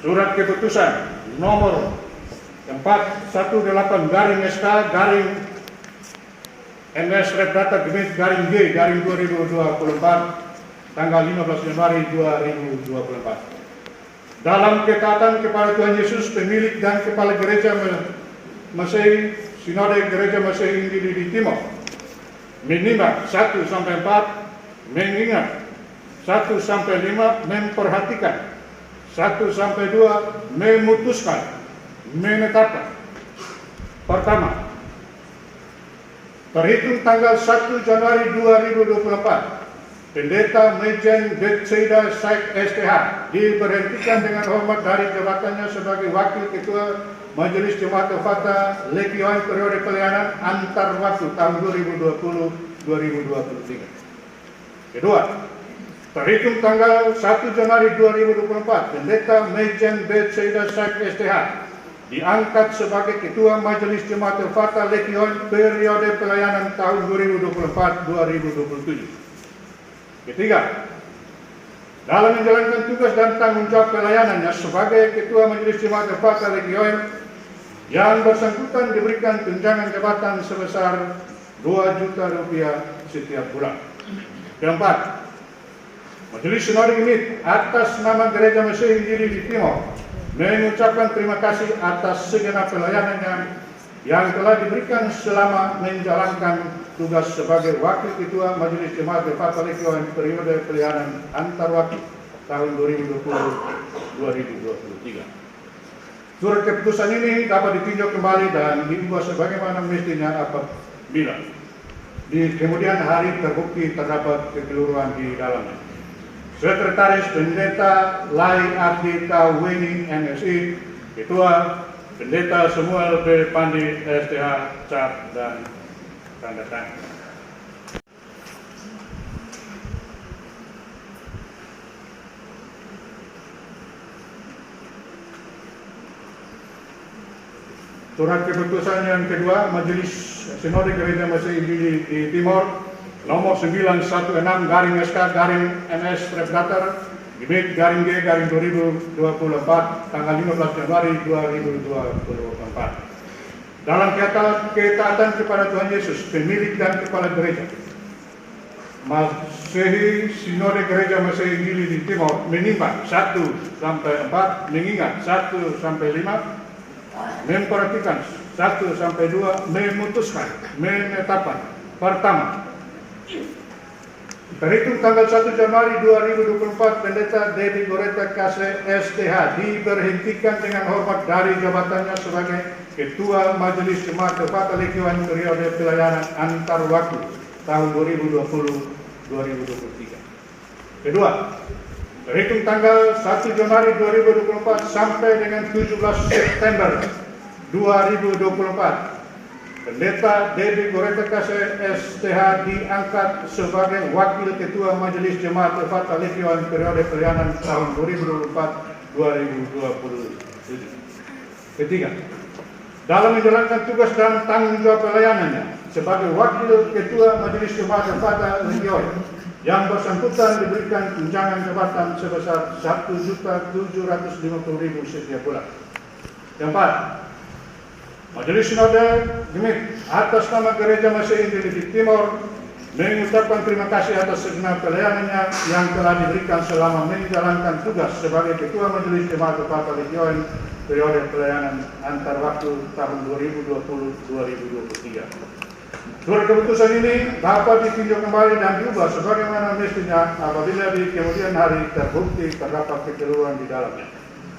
Surat keputusan nomor 418/SK MS Repdata Gemit G 2024 tanggal 15 Januari 2024. Dalam ketaatan kepada Tuhan Yesus, pemilik dan kepala gereja Masehi Sinode Gereja Masehi Injili di Timor, menimbang 1-4, mengingat 1-5, memperhatikan 1-2, memutuskan, menetapkan. Pertama, terhitung tanggal 1 Januari 2024, Pendeta Mejen Betsaida Syekh STH diberhentikan dengan hormat dari jabatannya sebagai Wakil Ketua Majelis Jemaat Al-Fatah Lekioan periode pelayanan antar waktu tahun 2020-2023. Kedua, terhitung tanggal 1 Januari 2024, Pendeta Mejen Betsaida Syekh STH diangkat sebagai Ketua Majelis Jemaat Al-Fatah Lekioan periode pelayanan tahun 2024-2027. Ketiga, dalam menjalankan tugas dan tanggung jawab pelayanannya sebagai Ketua Majelis Jemaat Al-Fatah Lekioan, yang bersangkutan diberikan tunjangan jabatan sebesar Rp2 juta setiap bulan. Keempat, Majelis Sinode Gemit atas nama Gereja Masehi Injili di Timor mengucapkan terima kasih atas segenap pelayanannya yang telah diberikan selama menjalankan tugas sebagai Wakil Ketua Majelis Jemaat Al-Fatah Lekioan periode pelayanan antar waktu tahun 2020-2023. Surat keputusan ini dapat ditinjau kembali dan diubah sebagaimana mestinya apabila di kemudian hari terbukti terdapat kekeliruan di dalamnya. Sekretaris Pendeta Lai Ardita Weni MSI, Ketua Pendeta Samuel B. Pandi STH Cap dan tanda tangan. Surat keputusan yang kedua, Majelis Sinode Gereja Masehi Injili di Timor nomor 916/SK/MS Repdata Gemit G 2024 tanggal 15 Januari 2024. Dalam ketaatan kepada Tuhan Yesus, pemilik dan kepala gereja Masehi Sinode Gereja Masehi Injili di Timor menimbang 1-4, mengingat 1-5, memperhatikan 1-2, memutuskan, menetapkan. Pertama, terhitung tanggal 1 Januari 2024, Pendeta Dedi Goreta Kase STH diberhentikan dengan hormat dari jabatannya sebagai Ketua Majelis Jemaat Al-Fatah Lekioan periode pelayanan antar waktu tahun 2020-2023. Kedua, terhitung tanggal 1 Januari 2024 sampai dengan 17 September 2024, Pendeta Dedi Goreta Kase STH diangkat sebagai Wakil Ketua Majelis Jemaat Al-Fatah Lekioan periode pelayanan tahun 2024-2027. Ketiga, dalam menjalankan tugas dan tanggung jawab pelayanannya sebagai Wakil Ketua Majelis Jemaat Al-Fatah Lekioan, yang bersangkutan diberikan tunjangan jabatan sebesar Rp1.750.000 setiap bulan. Keempat, Majelis Sinode Gemit atas nama Gereja Masehi Injili di Timor mengucapkan terima kasih atas segenap pelayanannya yang telah diberikan selama menjalankan tugas sebagai Ketua Majelis Jemaat Al-Fatah Lekioan periode pelayanan antar waktu tahun 2020-2023. Surat keputusan ini dapat ditinjau kembali dan diubah sebagaimana mestinya apabila di kemudian hari terbukti terdapat kekeliruan di dalamnya.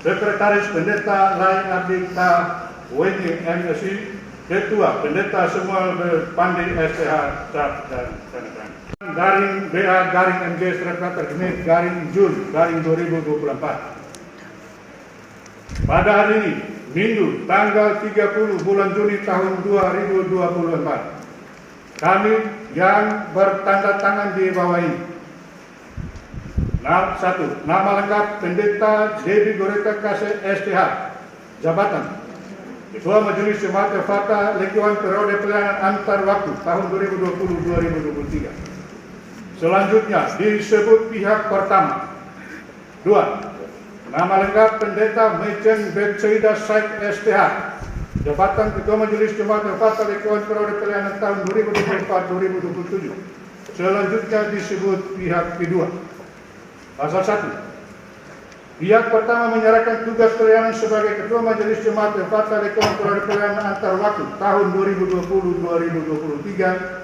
Sekretaris Pendeta Lai Ardita Weni MSI, Ketua Pendeta Samuel B. Pandi STH Cap dan tanda tangan. Garing BA garing MJ Repdata Gemit garing Jun garing 2024. Pada hari ini, Minggu tanggal 30 bulan Juni tahun 2024, kami yang bertanda tangan di bawah ini. 1. Nama lengkap Pendeta Dedi Goreta Kase STH, jabatan Ketua Majelis Jemaat Al-Fatah Lekioan periode pelayanan antar waktu tahun 2020-2023. Selanjutnya disebut pihak pertama. 2. Nama lengkap Pendeta Mejen Betsaida Said STH, Jabatan Ketua Majelis Jemaat Epata Lekuan Periode Pelayanan tahun 2024-2027. Selanjutnya disebut pihak kedua. Pasal 1. Pihak pertama menyerahkan tugas pelayanan sebagai Ketua Majelis Jemaat Epata Lekuan Periode Pelayanan antar waktu tahun 2020-2023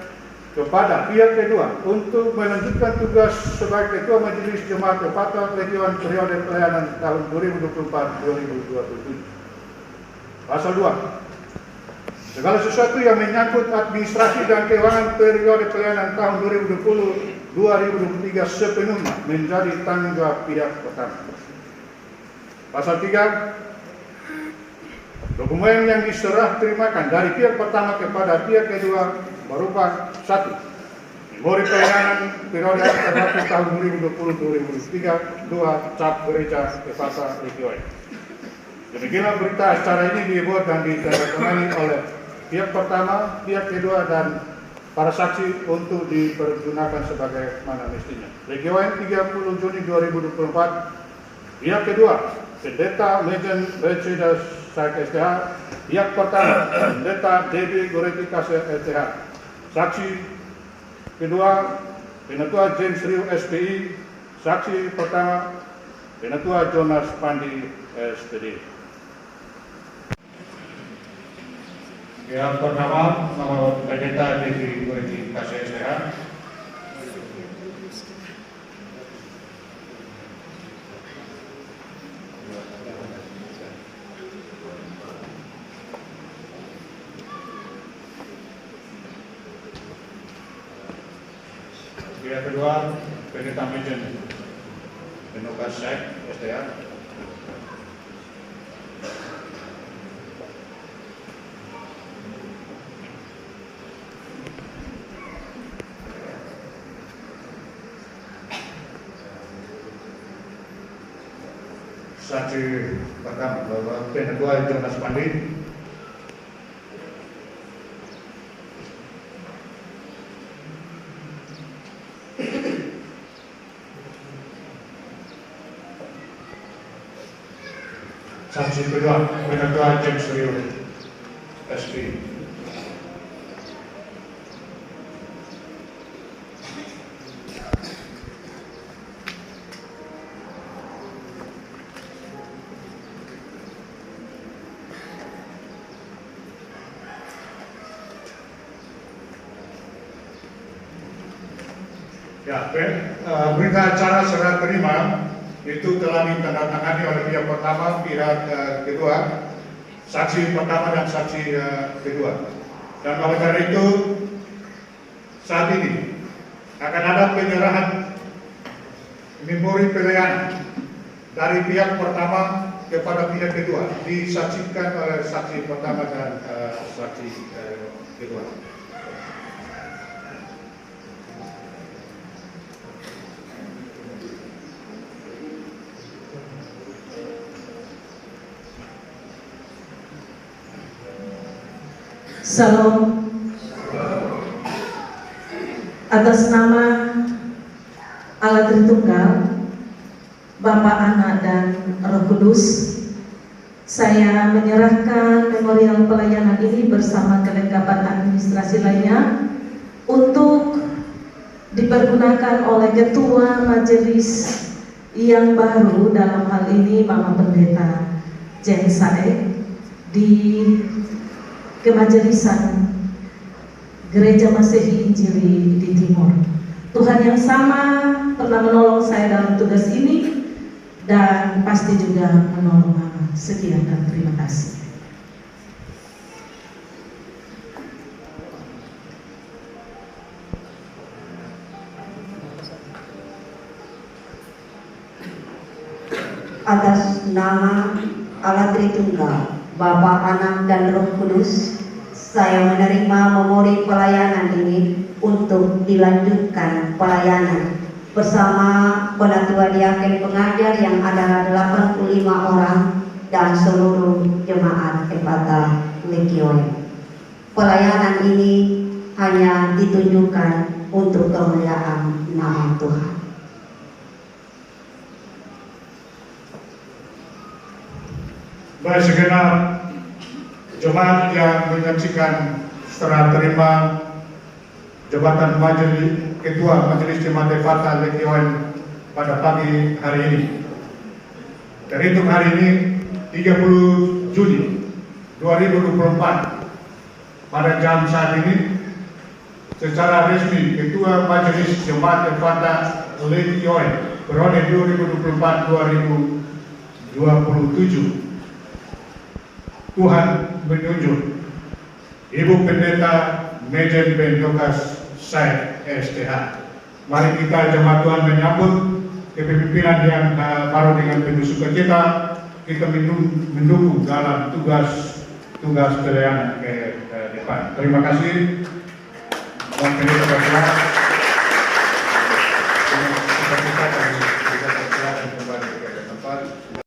kepada pihak kedua untuk melanjutkan tugas sebagai Ketua Majelis Jemaat Epata Lekuan Periode Pelayanan tahun 2024-2027. Pasal 2. Segala sesuatu yang menyangkut administrasi dan keuangan periode pelayanan tahun 2020-2023 sepenuhnya menjadi tanggung jawab pihak pertama. Pasal 3. Dokumen yang diserah terimakan dari pihak pertama kepada pihak kedua berupa 1. Memori pelayanan periode antar tahun 2020-2023, 2. Cap gereja Epata Lekuan. Demikianlah berita acara ini dibuat dan ditandatangani oleh pihak pertama, pihak kedua, dan para saksi untuk dipergunakan sebagai mana mestinya. Lekuan 30 Juni 2024. Pihak kedua, Pendeta Mejen Betsaida Said STH. Pihak pertama, Pendeta Debbie Goretti Kasih STH. Saksi kedua, Penatua James Riu SPI. Saksi pertama, Penatua Jonas Pandi SPD. Yang pertama, Pendeta Debbie Goretti Kasih STH. Pihak kedua, Pendeta Mejen Benoka Said STH. Saksi pertama, Penatua Jonas Pandi. Saksi kedua, Penatua James Riu SPI. Ya, berita acara serah terima itu telah ditandatangani oleh pihak pertama, pihak kedua, saksi pertama dan saksi kedua. Dan oleh karena itu saat ini akan ada penyerahan memori pelayanan dari pihak pertama kepada pihak kedua, disaksikan oleh saksi pertama dan saksi kedua. Salam. Atas nama Allah Tritunggal, Bapa, Anak, dan Roh Kudus, saya menyerahkan memorial pelayanan ini bersama kelengkapan administrasi lainnya untuk dipergunakan oleh Ketua Majelis yang baru, dalam hal ini Bapak Pendeta James Said, di Kemajelisan Gereja Masehi Injili di Timur. Tuhan yang sama pernah menolong saya dalam tugas ini dan pasti juga menolong Mama. Sekian dan terima kasih. Atas nama Allah Tritunggal, Bapa, Anak, dan Roh Kudus, saya menerima memori pelayanan ini untuk dilanjutkan pelayanan bersama Penatua Diaken Pengajar yang adalah 85 orang dan seluruh jemaat Epata Lekuan. Pelayanan ini hanya ditunjukkan untuk kemuliaan nama Tuhan. Baik segenap jemaat yang menyaksikan serah terima jabatan Ketua Majelis Jemaat Fatah Lekioen pada pagi hari ini. Terhitung hari ini 30 Juni 2024 pada jam saat ini secara resmi Ketua Majelis Jemaat Fatah Lekioen periode 2024-2027 Tuhan menunjuk Ibu Pendeta Mejen Bendokas Said STH. Mari kita jemaat Tuhan menyambut kepemimpinan yang baru dengan penuh sukacita. Kita mendukung dalam tugas pelayanan ke depan. Terima kasih. Dan